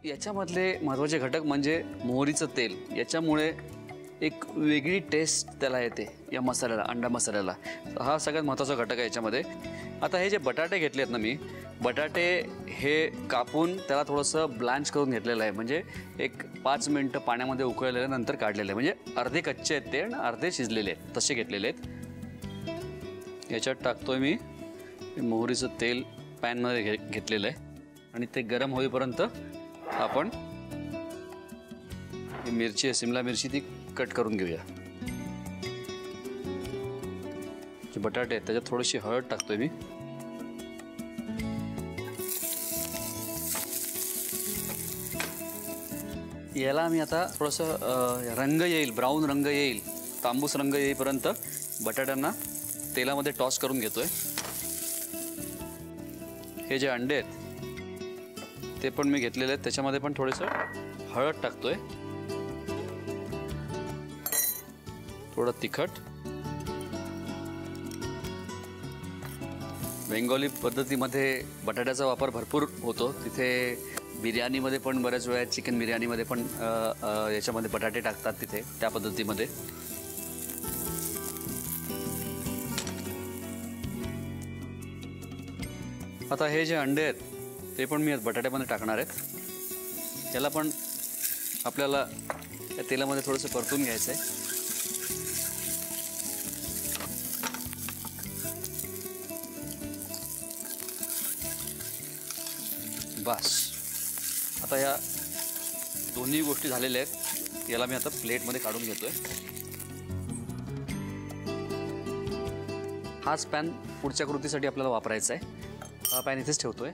याच्यामधले महत्त्वाचे घटक म्हणजे मोहरीचं तेल. याच्यामुळे एक वेगळी टेस्ट त्याला येते या मसाल्याला, अंडा मसाल्याला. हा सगळ्यात महत्त्वाचा घटक आहे याच्यामध्ये. आता हे जे बटाटे घेतले आहेत ना मी, बटाटे हे कापून त्याला थोडंसं ब्लँच करून घेतलेलं आहे. म्हणजे एक 5 मिनटं पाण्यामध्ये उकळलेलं नंतर काढलेलं आहे. म्हणजे अर्धे कच्चे आहेत ते आणि अर्धे शिजलेले आहेत, तसे घेतलेले आहेत. याच्यात टाकतोय मी मोहरीचं तेल. पॅनमध्ये घेतलेलं आहे आणि ते गरम होईपर्यंत आपण ही मिरची आहे, शिमला मिरची, ती कट करून घेऊया. जे बटाटे आहेत त्याच्यात थोडीशी हळद टाकतोय मी. याला मी आता थोडंसं रंग येईल, ब्राऊन रंग येईल, तांबूस रंग येईपर्यंत बटाट्यांना तेलामध्ये टॉस करून घेतोय. हे जे अंडे आहेत ते पण मी घेतलेले आहेत, त्याच्यामध्ये पण थोडंसं हळद टाकतोय, थोडं तिखट. बेंगॉली पद्धतीमध्ये बटाट्याचा वापर भरपूर होतो. तिथे बिर्याणीमध्ये पण बऱ्याच वेळा, चिकन बिर्याणीमध्ये पण याच्यामध्ये बटाटे टाकतात तिथे, त्या पद्धतीमध्ये. आता हे जे अंडे आहेत ते पण मी बटाट्यामध्ये टाकणार आहेत. याला पण आपल्याला या तेलामध्ये थोडंसं परतून घ्यायचं आहे. बस. आता या दोन्ही गोष्टी झालेल्या आहेत. याला मी आता प्लेटमध्ये काढून घेतोय. हाच पॅन पुढच्या कृतीसाठी आपल्याला वापरायचा आहे. हा पॅन इथेच ठेवतोय.